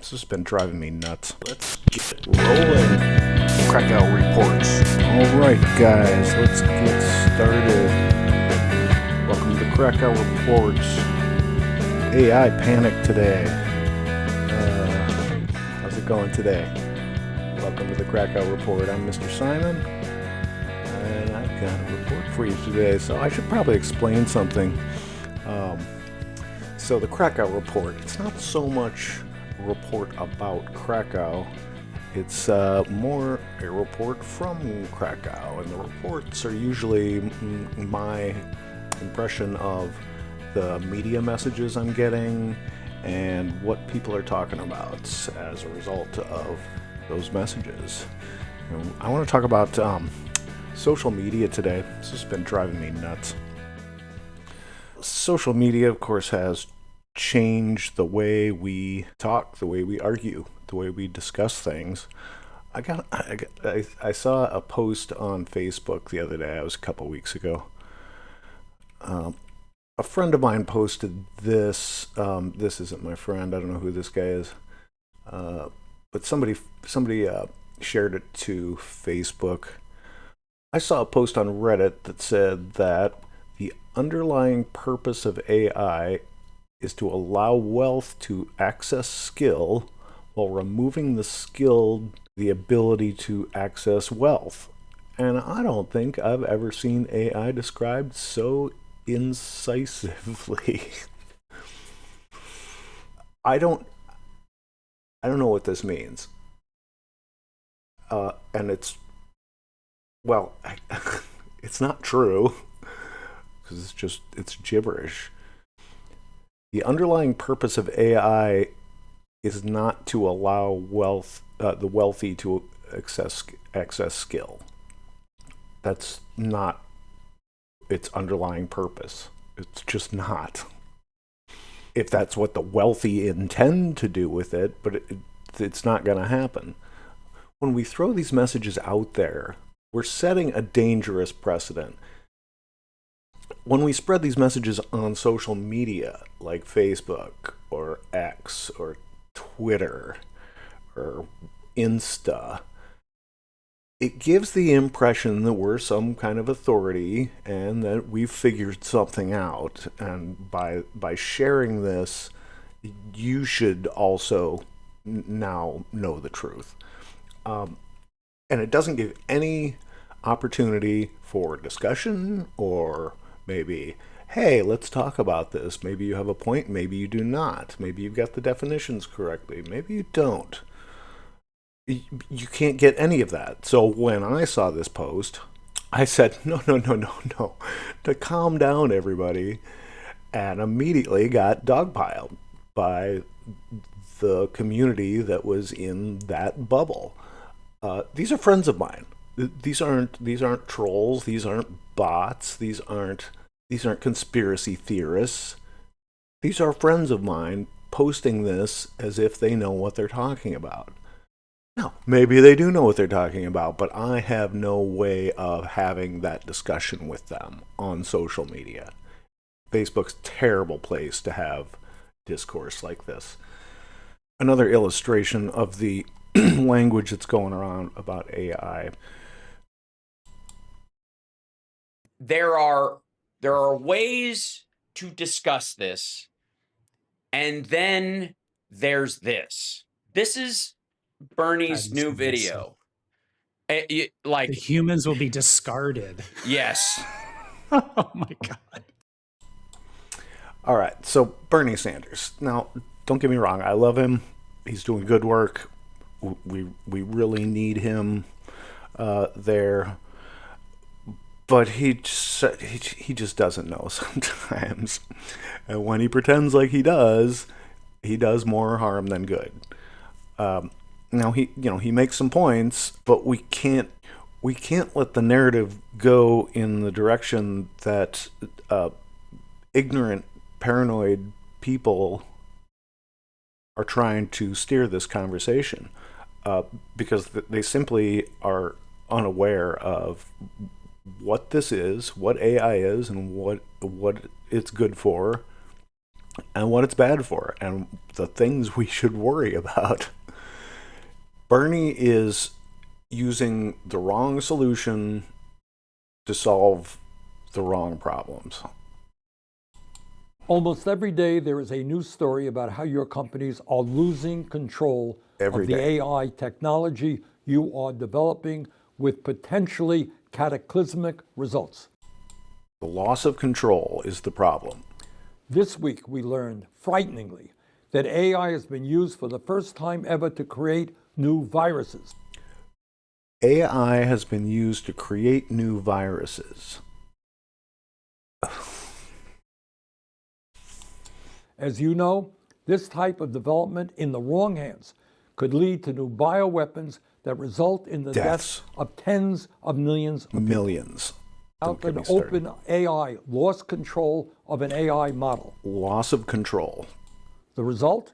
This has been driving me nuts. Let's get rolling. Krakow reports. All right, guys, let's get started. Welcome to the Krakow reports. AI panic today. How's it going today? Welcome to the Krakow report. I'm Mr. Simon, and I've got a report for you today. So I should probably explain something. So the Krakow report, it's not so much a report about Krakow, it's more a report from Krakow, and the reports are usually my impression of the media messages I'm getting and what people are talking about as a result of those messages. And I want to talk about social media today. This has been driving me nuts. Social media, of course, has changed the way we talk, the way we argue, the way we discuss things. I saw a post on Facebook the other day. It was a couple weeks ago. A friend of mine posted this. This isn't my friend. I don't know who this guy is. But somebody shared it to Facebook. I saw a post on Reddit that said that the underlying purpose of AI is to allow wealth to access skill while removing the skill the ability to access wealth. And I don't think I've ever seen AI described so incisively. I don't know what this means. And it's not true, because it's gibberish. The underlying purpose of AI is not to allow the wealthy to access skill. That's not its underlying purpose. It's just not. If that's what the wealthy intend to do with it, but it's not going to happen. When we throw these messages out there, we're setting a dangerous precedent. When we spread these messages on social media, like Facebook or X or Twitter or Insta, it gives the impression that we're some kind of authority and that we've figured something out. And by sharing this, you should also now know the truth. And it doesn't give any opportunity for discussion or maybe, hey, let's talk about this. Maybe you have a point, maybe you do not. Maybe you've got the definitions correctly, maybe you don't. You can't get any of that. So when I saw this post, I said, no, to calm down, everybody, and immediately got dogpiled by the community that was in that bubble. These are friends of mine. These aren't trolls. These aren't bots. These aren't conspiracy theorists. These are friends of mine posting this as if they know what they're talking about. Now, maybe they do know what they're talking about, but I have no way of having that discussion with them on social media. Facebook's a terrible place to have discourse like this. Another illustration of the language that's going around about AI. There are ways to discuss this, and then there's this. This is Bernie's new video. The humans will be discarded. Yes. Oh my God. All right, so Bernie Sanders. Now, don't get me wrong. I love him. He's doing good work. We really need him there. But he just doesn't know sometimes. And when he pretends like he does more harm than good. Now he makes some points, but we can't let the narrative go in the direction that ignorant, paranoid people are trying to steer this conversation, because they simply are unaware of what this is, what AI is, and what it's good for, and what it's bad for, and the things we should worry about. Bernie is using the wrong solution to solve the wrong problems. Almost every day there is a news story about how your companies are losing control of the AI technology you are developing with potentially cataclysmic results. The loss of control is the problem. This week we learned, frighteningly, that AI has been used for the first time ever to create new viruses. AI has been used to create new viruses. As you know, this type of development in the wrong hands could lead to new bioweapons that result in the deaths of tens of millions of millions. How could open AI lost control of an AI model? Loss of control. The result?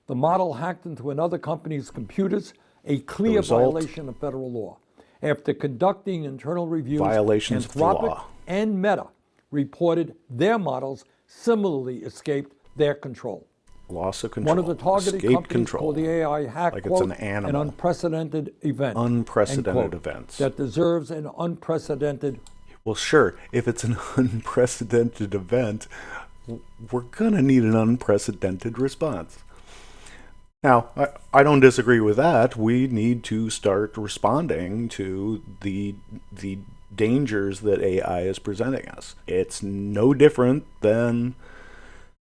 The model hacked into another company's computers, a clear violation of federal law. After conducting internal reviews, violations of the law, and Meta reported their models similarly escaped their control. Loss of control. One of the targeted companies called the AI hack, like quote, it's an animal. An unprecedented event. Unprecedented events. That deserves an unprecedented. Well, sure, if it's an unprecedented event, we're going to need an unprecedented response. Now, I don't disagree with that. We need to start responding to the dangers that AI is presenting us. It's no different than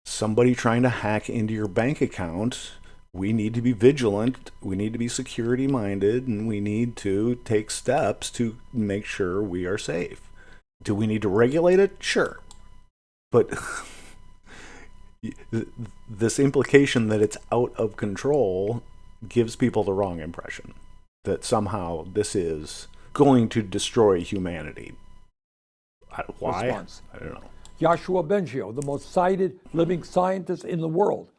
somebody trying to hack into your bank account. We need to be vigilant, we need to be security minded, and we need to take steps to make sure we are safe. Do we need to regulate it? Sure. But this implication that it's out of control gives people the wrong impression that somehow this is going to destroy humanity. Why? Response. I don't know. Yoshua Bengio, the most cited living scientist in the world,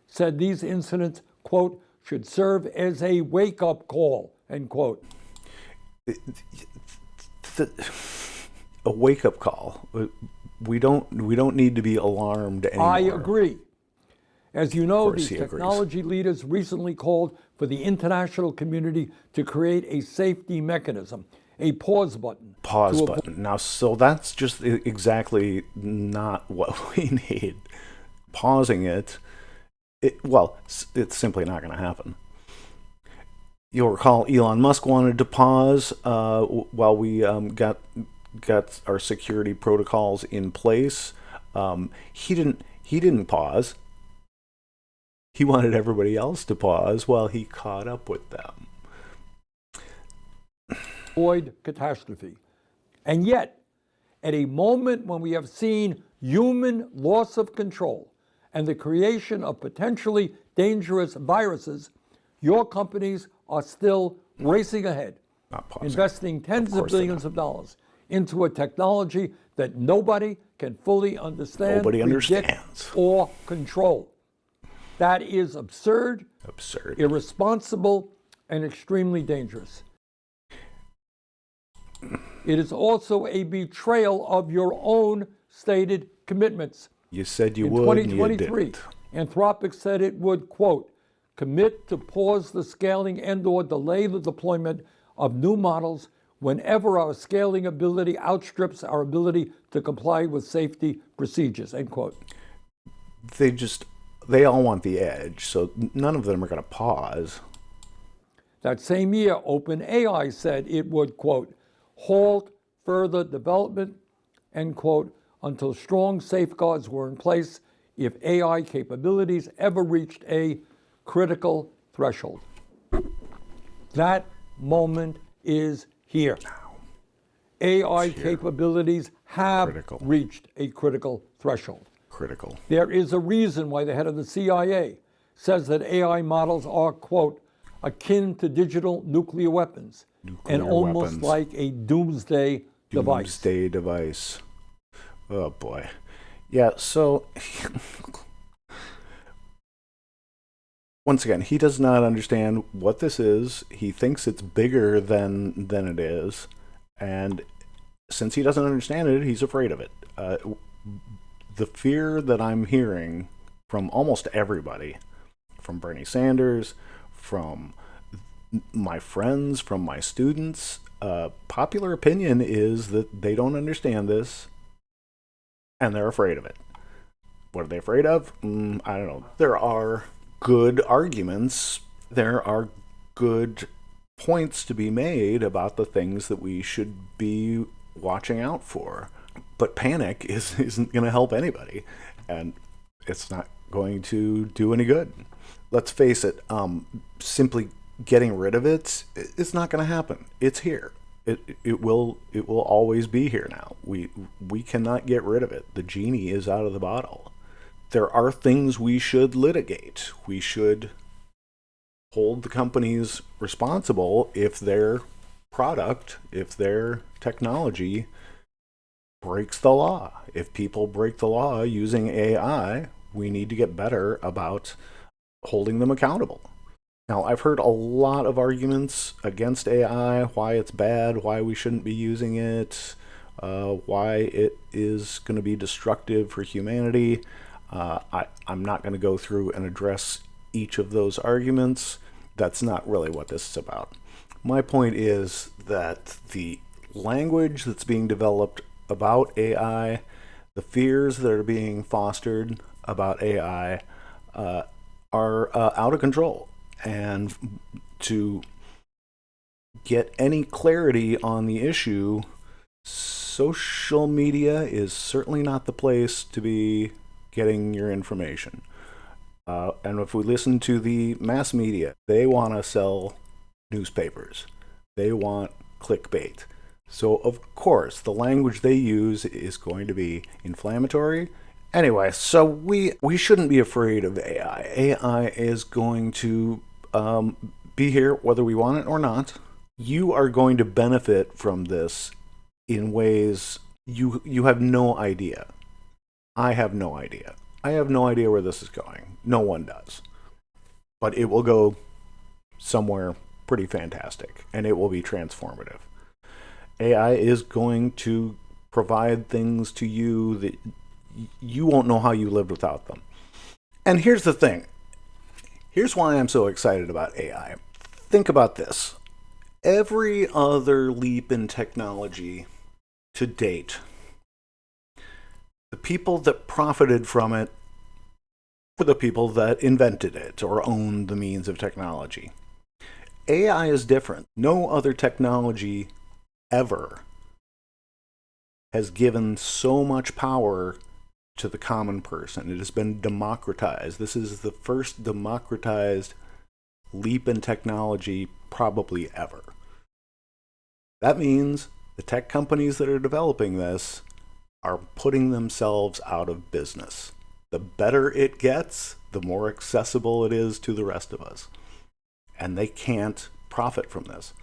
said these incidents, quote, should serve as a wake-up call, end quote. A wake-up call. We don't need to be alarmed anymore. I agree. As you know, these technology leaders recently called for the international community to create a safety mechanism, a pause button. Pause button. Now, so that's just exactly not what we need. Pausing it, it's simply not going to happen. You'll recall Elon Musk wanted to pause while we got our security protocols in place. He didn't pause. He wanted everybody else to pause while he caught up with them. Avoid catastrophe. And yet, at a moment when we have seen human loss of control and the creation of potentially dangerous viruses, your companies are still racing ahead, investing tens of billions of dollars into a technology that nobody can fully understand, predict, or control. That is absurd, irresponsible, and extremely dangerous. It is also a betrayal of your own stated commitments. You said you would, and you didn't. Anthropic said it would, quote, commit to pause the scaling and/or delay the deployment of new models whenever our scaling ability outstrips our ability to comply with safety procedures, end quote. They all want the edge, so none of them are going to pause. That same year, OpenAI said it would, quote, halt further development, end quote, until strong safeguards were in place if AI capabilities ever reached a critical threshold. That moment is here. AI capabilities have reached a critical threshold. There is a reason why the head of the CIA says that AI models are, quote, akin to digital nuclear weapons and almost like a doomsday device. Doomsday device. Oh, boy. Yeah, so once again, he does not understand what this is. He thinks it's bigger than it is. And since he doesn't understand it, he's afraid of it. The fear that I'm hearing from almost everybody, from Bernie Sanders, from my friends, from my students. Popular opinion is that they don't understand this and they're afraid of it. What are they afraid of? I don't know. There are good arguments. There are good points to be made about the things that we should be watching out for. But panic isn't going to help anybody, and it's not going to do any good. Let's face it, simply getting rid of it's not going to happen. It's here. It will always be here now. We cannot get rid of it. The genie is out of the bottle. There are things we should litigate. We should hold the companies responsible if their product, if their technology breaks the law. If people break the law using AI, we need to get better about holding them accountable. Now, I've heard a lot of arguments against AI, why it's bad, why we shouldn't be using it, why it is going to be destructive for humanity. I'm not going to go through and address each of those arguments. That's not really what this is about. My point is that the language that's being developed about AI, the fears that are being fostered about AI, are out of control. And to get any clarity on the issue, social media is certainly not the place to be getting your information. And if we listen to the mass media, they want to sell newspapers. They want clickbait. So, of course, the language they use is going to be inflammatory. Anyway, so we shouldn't be afraid of AI. AI is going to be here whether we want it or not. You are going to benefit from this in ways you have no idea. I have no idea. I have no idea where this is going. No one does. But it will go somewhere pretty fantastic, and it will be transformative. AI is going to provide things to you that you won't know how you lived without them. And here's the thing. Here's why I'm so excited about AI. Think about this. Every other leap in technology to date, the people that profited from it were the people that invented it or owned the means of technology. AI is different. No other technology ever has given so much power to the common person. It has been democratized. This is the first democratized leap in technology probably ever. That means the tech companies that are developing this are putting themselves out of business. The better it gets, the more accessible it is to the rest of us. And they can't profit from this.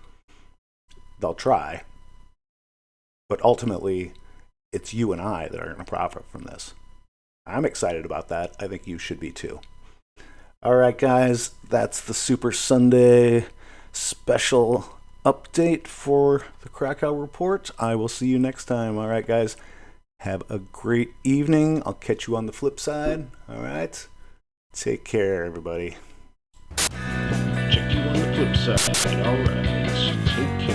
They'll try, but ultimately, it's you and I that are going to profit from this. I'm excited about that. I think you should be too. All right, guys, that's the Super Sunday special update for the Krakow Report. I will see you next time. All right, guys, have a great evening. I'll catch you on the flip side. All right, take care, everybody. Check you on the flip side. All right, take care.